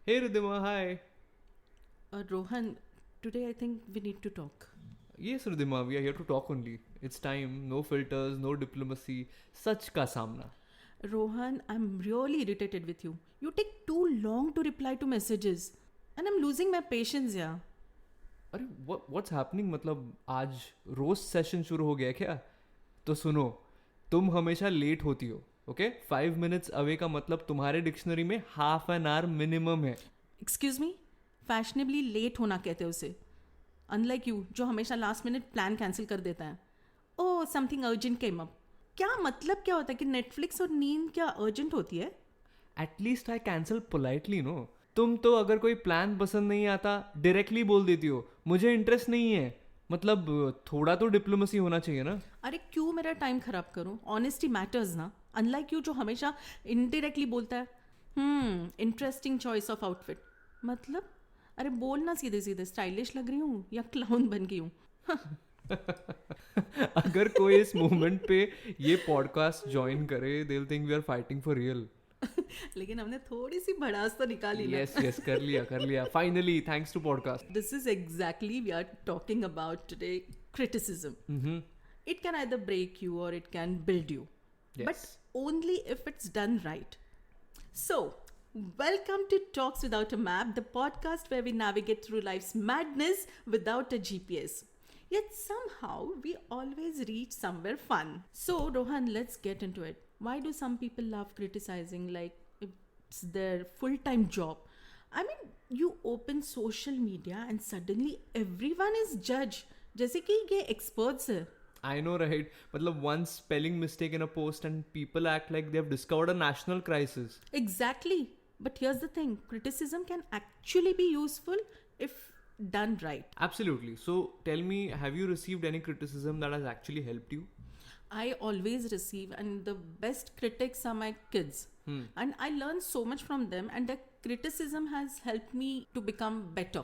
Hey Ridhima, hi. Rohan, today I think we need to talk. Yes Ridhima, we are here to talk only. It's time, no filters, no diplomacy, such ka samna. Rohan, I'm really irritated with you. You take too long to reply to messages. And I'm losing my patience, yeah. अरे what's happening? मतलब आज roast session शुरू हो गया क्या? तो सुनो, तुम हमेशा लेट होती हो, ओके? 5 minutes अवे का मतलब तुम्हारे डिक्शनरी में हाफ एन आवर मिनिमम है. एक्सक्यूज मी फैशनेबली लेट होना कहते हैं उसे. अनलाइक यू जो हमेशा लास्ट मिनट प्लान कैंसिल कर देता है. ओह समथिंग अर्जेंट केम अप. क्या मतलब क्या होता है कि नेटफ्लिक्स और नींद क्या अर्जेंट होती है? At least I cancel politely no. तुम तो अगर कोई प्लान पसंद नहीं आता डायरेक्टली बोल देती हो मुझे इंटरेस्ट नहीं है. मतलब थोड़ा तो डिप्लोमेसी होना चाहिए ना. अरे क्यों मेरा टाइम खराब करूं? ऑनेस्टी मैटर्स ना. अनलाइक यू जो हमेशा इनडायरेक्टली बोलता है इंटरेस्टिंग चॉइस ऑफ आउटफिट. मतलब अरे बोलना सीधे सीधे स्टाइलिश लग रही हूँ या क्लाउन बन गई हूँ. अगर कोई इस मोमेंट पे ये पॉडकास्ट ज्वाइन करे they will think we are fighting for real. लेकिन हमने थोड़ी सी भड़ास तो निकाली ना. यस यस कर लिया finally thanks to podcast. This is exactly we are talking about today. Criticism. It can either break you or it can build you. Yes. But only if it's done right. So, welcome to Talks Without a Map, the podcast where we navigate through life's madness without a GPS. Yet somehow we always reach somewhere fun. So, Rohan, let's get into it. Why do some people love criticizing like it's their full time job? I mean, you open social media and suddenly everyone is judge. जैसे कि ये experts है. I know, right? मतलब one spelling mistake in a post and people act like they have discovered a national crisis. Exactly. But here's the thing, criticism can actually be useful if done right. Absolutely. So tell me, have you received any criticism that has actually helped you? I always receive, and the best critics are my kids. And I learn so much from them, and the criticism has helped me to become better.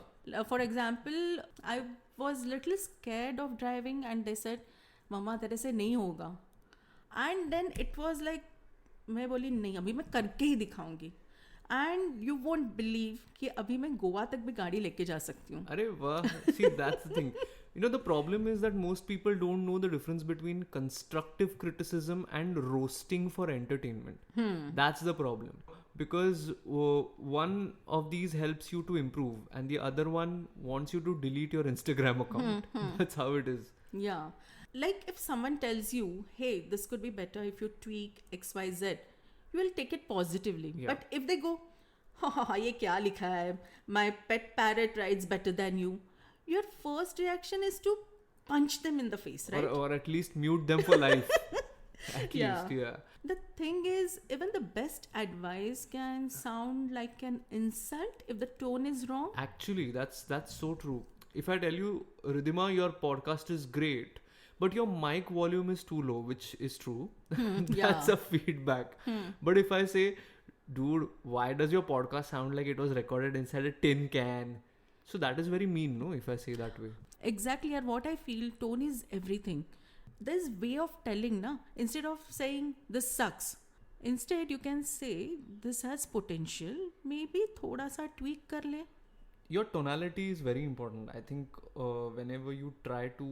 For example, I was little scared of driving, and they said, "Mama, तेरे से नहीं होगा." And then it was like, मैं बोली नहीं अभी मैं करके ही दिखाऊंगी. एंड यू वोंट बिलीव कि अभी मैं गोवा तक भी गाड़ी लेके जा सकती हूँ. अरे वाह. See, that's the thing. You know, the problem is that most people don't know the difference between constructive criticism and roasting for entertainment. That's the problem. Because one of these helps you to improve, and the other one wants you to delete your Instagram account. That's how it is. Yeah. Like if someone tells you, hey, this could be better if you tweak XYZ, you will take it positively. Yeah. But if they go, ha, ये क्या लिखा है? My pet parrot writes better than you. Your first reaction is to punch them in the face, right? Or at least mute them for life. At Yeah. least, yeah. The thing is, even the best advice can sound like an insult if the tone is wrong. Actually, that's so true. If I tell you, Ridhima, your podcast is great, but your mic volume is too low, which is true. That's yeah. a feedback. But if I say, dude, why does your podcast sound like it was recorded inside a tin can? So that is very mean, no? If I say that way. Exactly, and what I feel, tone is everything. There's way of telling, na. Instead of saying this sucks, instead you can say this has potential. Maybe थोड़ा सा tweak कर ले. Your tonality is very important. I think whenever you try to,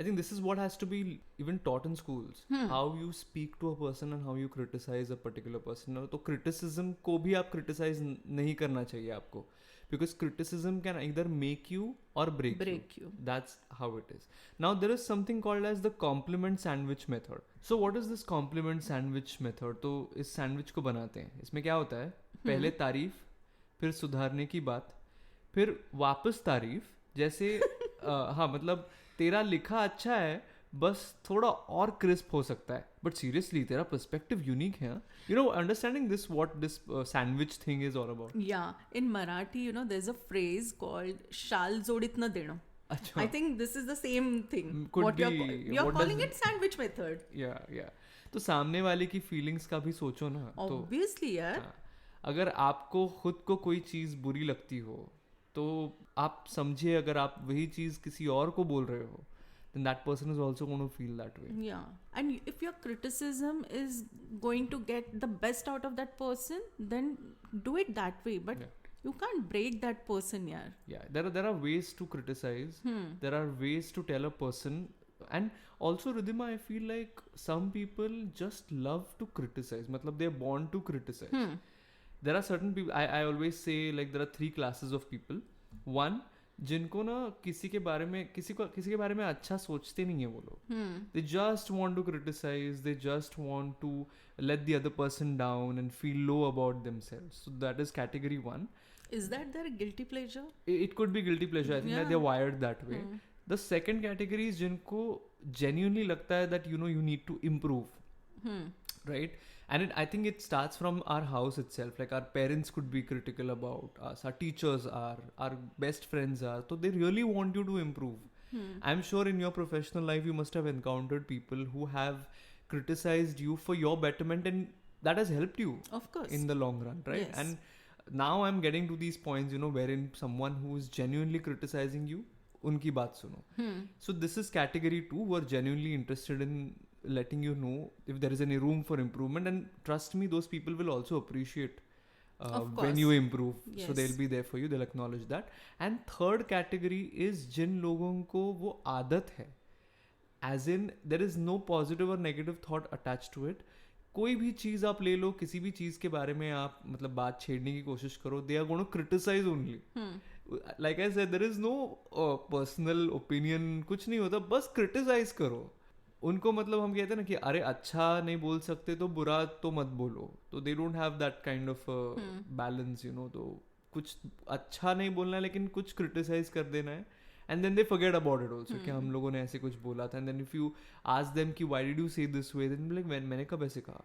I think this is what has to be even taught in schools. How you speak to a person and how you criticize a particular person. तो criticism को भी आप criticize नहीं करना चाहिए आपको, because criticism can either make you or break you. That's how it is. Now there is something called as the compliment sandwich method. So what is this compliment sandwich method? तो इस sandwich को बनाते हैं. इसमें क्या होता है? पहले तारीफ, फिर सुधारने की बात, फिर वापस तारीफ. जैसे हाँ मतलब तेरा लिखा अच्छा है बस थोड़ा और क्रिस्प हो सकता है, बट सीरियसली तेरा पर्सपेक्टिव यूनिक है. You know, understanding this what this sandwich thing is all about. Yeah, in Marathi, there's a phrase called शाल जोडीत न देणं. अच्छा. I think this is the same thing. Could what be. you're What calling does- it sandwich method. या तो सामने वाले की feelings का भी सोचो ना. तो Obviously, यार. हाँ, अगर आपको खुद को कोई चीज़ बुरी लगती हो तो आप समझिए, अगर आप वही चीज़ किसी और को बोल रहे हो then that person is also going to feel that way. Yeah, and if your criticism is going to get the best out of that person, then do it that way. But Yeah. You can't break that person, yaar. Yeah, there are ways to criticize. There are ways to tell a person, and also Ridhima, I feel like some people just love to criticize. Matlab they're born to criticize. There are certain people. I always say like there are 3 classes of people. One, जिनको ना किसी के बारे में अच्छा सोचते नहीं है वो लोग. They just want to criticize. They just want to let the other person down and feel low about themselves. So that is category 1. Is that their guilty pleasure? It could be guilty pleasure. I think that they're wired that way. The second category is जिनको genuinely लगता है that you need to improve, right? And I think it starts from our house itself. Like our parents could be critical about us, our teachers are, our best friends are. So they really want you to improve. I'm sure in your professional life you must have encountered people who have criticized you for your betterment, and that has helped you, of course, in the long run, right? Yes. And now I'm getting to these points, wherein someone who is genuinely criticizing you, unki baat suno. So this is category 2, who are genuinely interested in letting you know if there is any room for improvement, and trust me, those people will also appreciate when you improve. Yes. So they'll be there for you, they'll acknowledge that. And third category is जिन लोगों को वो आदत है, as in there is no positive or negative thought attached to it. कोई भी चीज़ आप ले लो, किसी भी चीज़ के बारे में आप मतलब बात छेड़ने की कोशिश करो, they are going to criticize only. Like I said, there is no personal opinion, कुछ नहीं होता, बस criticize करो. उनको मतलब हम कहते हैं ना कि अरे अच्छा नहीं बोल सकते तो बुरा तो मत बोलो, तो they don't have that kind of balance, तो कुछ अच्छा नहीं बोलना है लेकिन कुछ criticize कर देना है. And then they forget about it also, कि हम लोगों ने ऐसे कुछ बोला था. And then if you ask them कि why did you say this way, then like मैंने कब ऐसे कहा?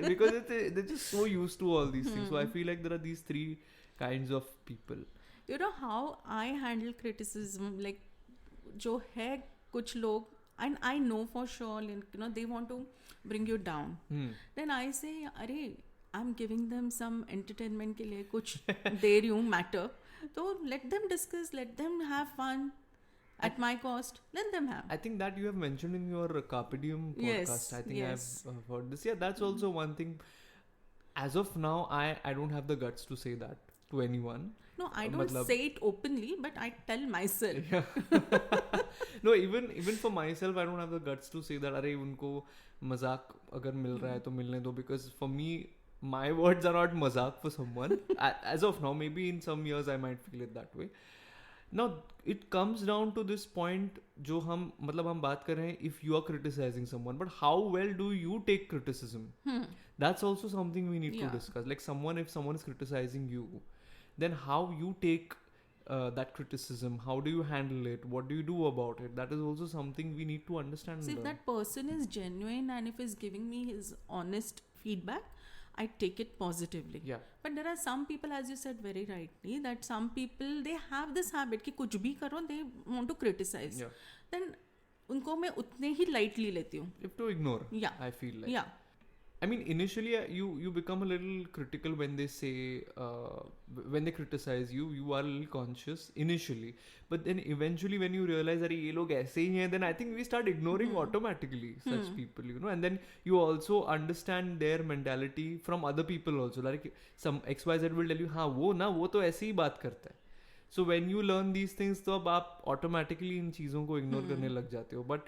Because they're just so used to all these things. So I feel like there are these 3 kinds of people. You know how I handle criticism, like जो है कुछ लोग, and I know for sure, they want to bring you down. Then I say, अरे I'm giving them some entertainment के लिए कुछ दे रही हूँ matter. So let them discuss, let them have fun at my cost. Let them have. I think that you have mentioned in your Carpe Diem podcast. Yes, I think yes. I've heard this. Yeah, that's also one thing. As of now, I don't have the guts to say that to anyone. No, I don't say it openly, but I tell myself. Yeah. No, even for myself, I don't have the guts to say that अरे उनको मजाक अगर मिल रहा है तो मिलने दो, because for me, my words are not mazak for someone. As of now, maybe in some years I might feel it that way. Now it comes down to this point जो हम बात कर रहे हैं, if you are criticizing someone, but how well do you take criticism? That's also something we need to discuss. Like if someone is criticizing you, then how you take that criticism, how do you handle it, what do you do about it? That is also something we need to understand. So if that person is genuine and if he's giving me his honest feedback, I take it positively. Yeah. But there are some people, as you said very rightly, that some people, they have this habit कि कुछ भी करो, they want to criticize. Yeah. Then उनको मैं उतने ही lightly लेती हूँ. You have to ignore. Yeah. I feel like. Yeah. I mean, initially you become a little critical when they say when they criticize you. You are a little conscious initially, but then eventually when you realize that ये लोग ऐसे ही हैं, then I think we start ignoring automatically such people, and then you also understand their mentality from other people also. Like some XYZ will tell you, हाँ वो तो ऐसे ही बात करता है. So when you learn these things, तो अब आप automatically इन चीज़ों को ignore करने लग जाते हो. But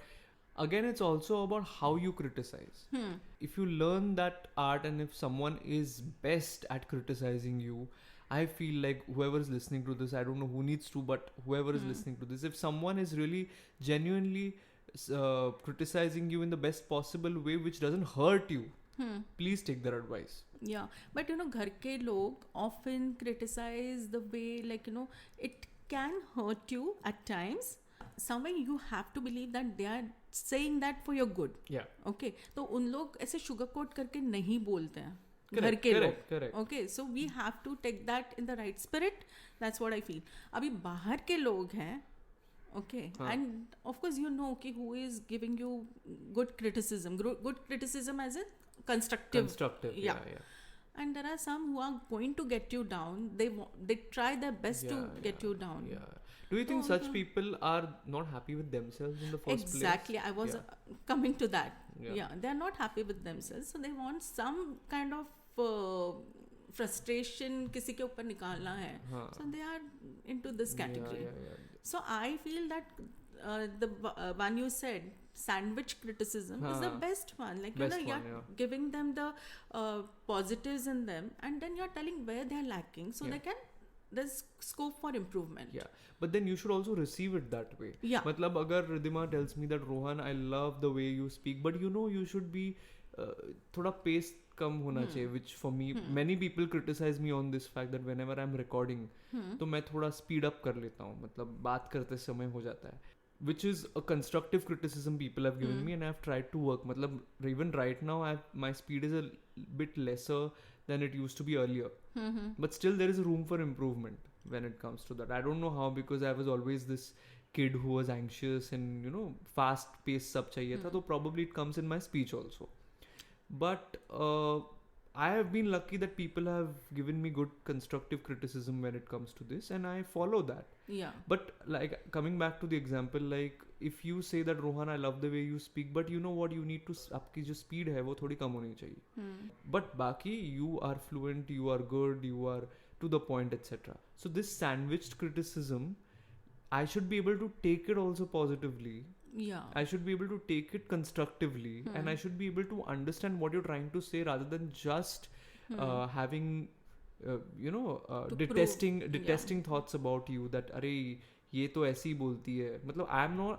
again, it's also about how you criticize. If you learn that art, and if someone is best at criticizing you, I feel like whoever is listening to this, I don't know who needs to, but whoever is listening to this, if someone is really genuinely criticizing you in the best possible way, which doesn't hurt you, please take their advice. Yeah, but घर के लोग often criticize the way, like, it can hurt you at times. Somewhere you have to believe that they are saying that for your good. Yeah. Okay. तो उन लोग ऐसे sugar coat करके नहीं बोलते हैं. घर के लोग. Okay. So we have to take that in the right spirit. That's what I feel. अभी बाहर के लोग हैं. Okay. And of course you know कि who is giving you good criticism. Good criticism as in constructive. Yeah. And there are some who are going to get you down. They try their best to get you down. Yeah. Do you think such people are not happy with themselves in the first place? Exactly. I was coming to that. Yeah. They're not happy with themselves. So they want some kind of frustration किसी के ऊपर निकालना है, हाँ. so they are into this category. Yeah. So I feel that the one you said, sandwich criticism, is the हाँ. best one. Like Best you're one, yeah. giving them the positives in them, and then you're telling where they're lacking, so Yeah. there's scope for improvement. Yeah, but then you should also receive it that way. Yeah. मतलब अगर Riddhima tells me that Rohan, I love the way you speak, but you know you should be थोड़ा pace कम होना चाहिए, which for me many people criticize me on this fact that whenever I'm recording तो मैं थोड़ा speed up कर लेता हूँ, मतलब बात करते समय हो जाता है, which is a constructive criticism people have given me and I've tried to work. मतलब even right now my speed is a bit lesser than it used to be earlier, but still there is room for improvement when it comes to that. I don't know how, because I was always this kid who was anxious and you know fast paced सब चाहिए था, तो probably it comes in my speech also. But I have been lucky that people have given me good constructive criticism when it comes to this, and I follow that. Yeah. But like coming back to the example, like if you say that Rohan, I love the way you speak, but you know what, you need to आपकी जो speed है वो थोड़ी कम होनी चाहिए. But बाकी you are fluent, you are good, you are to the point, etc. So this sandwiched criticism, I should be able to take it also positively. Yeah. I should be able to take it constructively, and I should be able to understand what you're trying to say rather than just having To detesting thoughts about you, that अरे ये तो ऐसी बोलती है, मतलब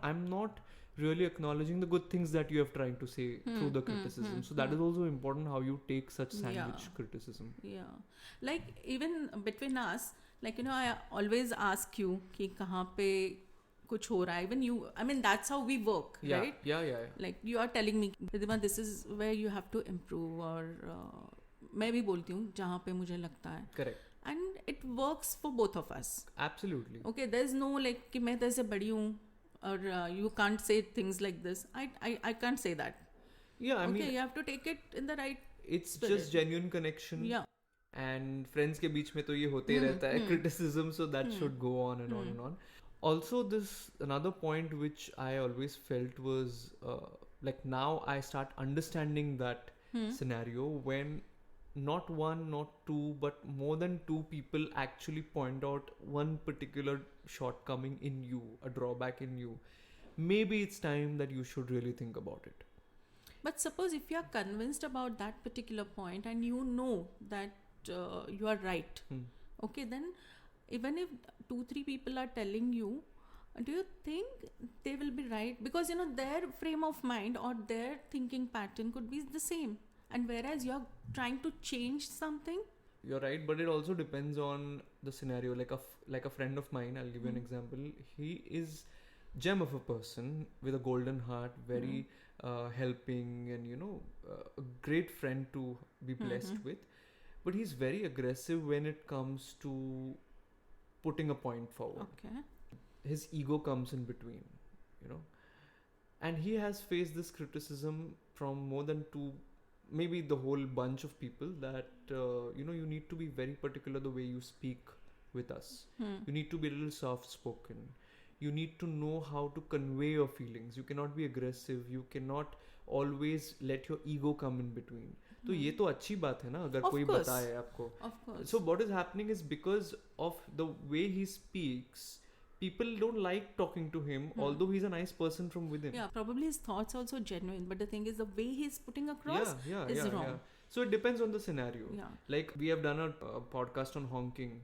I'm not really acknowledging the good things that you have trying to say through the criticism. So that is also important, how you take such sandwich criticism. Yeah. Like even between us, like I always ask you कि कहाँ पे कुछ हो रहा है. Even you, I mean that's how we work, Yeah. right? Yeah. Like you are telling me, Ridhima, this is where you have to improve, और मैं भी बोलती हूँ जहाँ पे मुझे लगता है. Correct. And it works for both of us. Absolutely. Okay, there's no like कि मैं तेरे से बड़ी हूँ और you can't say things like this. I can't say that. Yeah, I Okay, mean you have to take it in the right it's spirit. just genuine connection. Yeah. And friends के बीच में तो ये होते ही रहता है criticism, so that should go on and on and on. Also, this another point which I always felt was like now I start understanding that scenario when not one, not two, but more than two people actually point out one particular shortcoming in you, a drawback in you. Maybe it's time that you should really think about it. But suppose if you are convinced about that particular point and you know that you are right, okay, then even if 2-3 people are telling you, do you think they will be right? Because their frame of mind or their thinking pattern could be the same, and whereas you're trying to change something. You're right, but it also depends on the scenario. Like a friend of mine, I'll give you an example. He is gem of a person with a golden heart, very helping, and a great friend to be blessed with. But he's very aggressive when it comes to putting a point forward. Okay. His ego comes in between, and he has faced this criticism from more than two, maybe the whole bunch of people, that you need to be very particular the way you speak with us. You need to be a little soft spoken. You need to know how to convey your feelings. You cannot be aggressive. You cannot always let your ego come in between. तो ये तो अच्छी बात है ना, अगर कोई बताए आपको. Of course. So what is happening is because of the way he speaks, people don't like talking to him, although he's a nice person from within. Yeah, probably his thoughts are also genuine, but the thing is the way he's putting across is wrong. Yeah. So it depends on the scenario. Yeah. Like we have done a podcast on honking.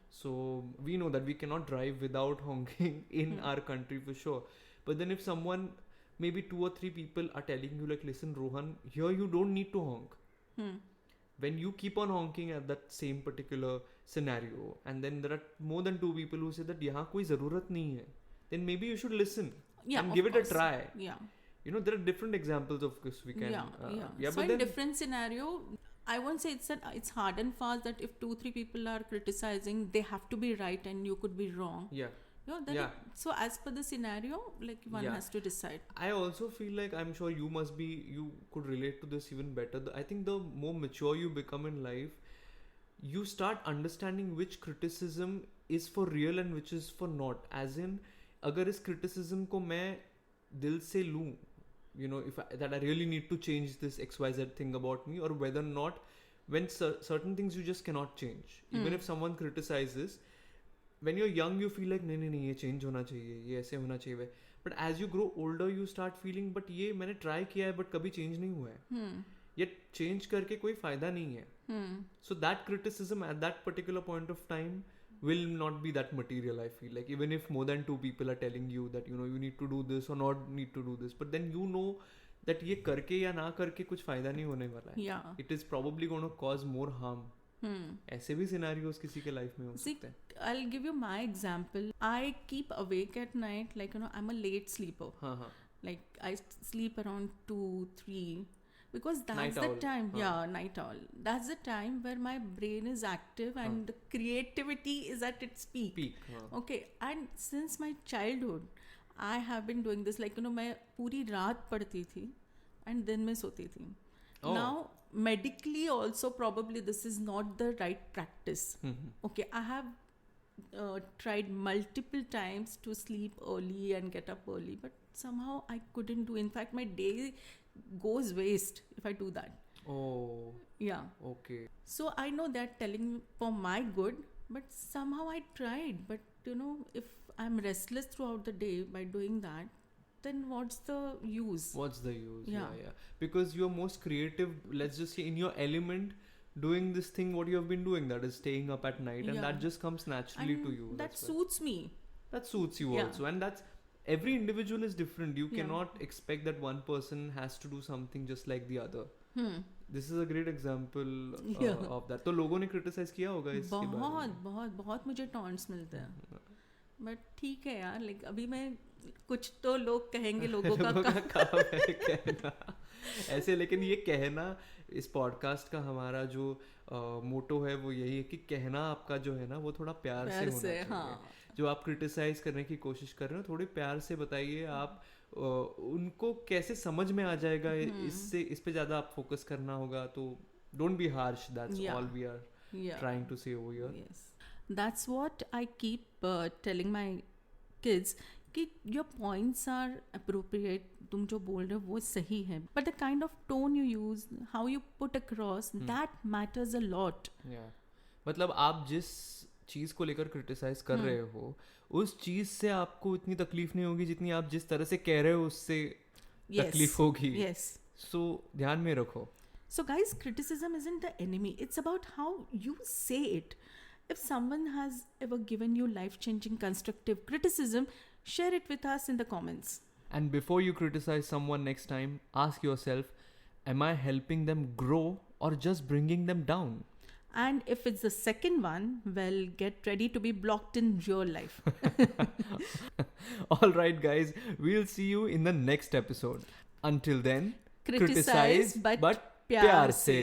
So we know that we cannot drive without honking in our country for sure. But then if someone, maybe 2 or 3 people are telling you like, listen Rohan, here you don't need to honk. When you keep on honking at that same particular scenario, and then there are more than 2 people who say that यहाँ कोई ज़रूरत नहीं है, then maybe you should listen and give it a try. Yeah. There are different examples of this we can. So but in then, different scenario, I won't say it's hard and fast that if 2-3 people are criticizing, they have to be right and you could be wrong. Yeah. So as per the scenario, like one has to decide. I also feel like, I'm sure you could relate to this even better. I think the more mature you become in life, you start understanding which criticism is for real and which is for not. As in, अगर इस criticism को मैं दिल से लूँ, that I really need to change this XYZ thing about me, or whether or not when certain things you just cannot change. Even Hmm. if someone criticizes, when you're young you feel like नहीं ये change होना चाहिए, ये ऐसे होना चाहिए. But as you grow older you start feeling but ये मैंने try किया है but कभी change नहीं हुआ है. Hmm. ये change करके कोई फायदा नहीं है. Hmm. So that criticism at that particular point of time will not be that material, I feel like. Even if more than 2 people are telling you that you know you need to do this or not need to do this, but then you know that ये करके या ना करके कुछ फायदा नहीं होने वाला है. Yeah. It is probably going to cause more harm. Hmm. ऐसे भी सिनेरियोज किसी के लाइफ में हो See, सकते हैं. I'll give you my example. I keep awake at night, like, you know, I'm a late sleeper. हाँ हाँ. Like, I sleep around 2, 3. Because that's Night the owl, time, huh. yeah, night owl. That's the time where my brain is active and the creativity is at its peak. Peak. हाँ. Okay, and since my childhood, I have been doing this. Like, you know, मैं पूरी रात पढ़ती थी and दिन में सोती थी. Oh. Now, medically also probably this is not the right practice. Hmm. Okay, I have tried multiple times to sleep early and get up early, but somehow I couldn't do. In fact, my day goes waste if I do that. Oh. Yeah. Okay. So I know they're telling for my good, but somehow I tried. But you know, if I'm restless throughout the day by doing that, then what's the use? What's the use? Yeah. Yeah. Because you're most creative, let's just say in your element, doing this thing what you have been doing, that is staying up at night, and Yeah. that just comes naturally And to you. that that's why. suits me. That suits you Yeah. also, and that's every individual is different. You Yeah. cannot expect that one person has to do something just like the other. Hmm. This is a great example Yeah. of that. तो लोगों ने criticize किया होगा इसके बारे में. बहुत मुझे टॉन्ट्स मिलते हैं. बट ठीक है यार, लाइक अभी मैं कुछ तो लोग कहेंगे लोगों का लोगों का काम है कहना ऐसे. लेकिन ये कहना, इस पॉडकास्ट का हमारा जो मोटो है वो यही है कि कहना आपका जो है ना वो थोड़ा प्यार से होना चाहिए. हाँ. जो आप क्रिटिसाइज करने की कोशिश कर रहे हो थोड़े प्यार से बताइए. आप उनको कैसे समझ में आ जाएगा इससे, इस पे ज़्यादा आप फोकस करना होगा. तो don't be harsh. That's Yeah. All we are Yeah. trying to say over here. Yes. That's what I keep telling my kids कि your points are appropriate. तुम जो बोल रहे हो वो सही है. But the kind of tone you use, how you put across, that matters a lot. Yeah. मतलब आप जिस चीज़ को लेकर क्रिटिसाइज कर रहे हो उस चीज़ से आपको इतनी तकलीफ नहीं होगी जितनी आप जिस तरह से कह रहे हो उससे Yes. तकलीफ होगी. Yes. सो ध्यान में रखो. So guys, criticism isn't the enemy. It's about how you say it. If someone has ever given you life-changing constructive criticism, share it with us in the comments. And before you criticize someone next time, ask yourself, am I helping them grow or just bringing them down? And if it's the second one, well, get ready to be blocked in real life. All right, guys, we'll see you in the next episode. Until then, Criticize, but प्यार से.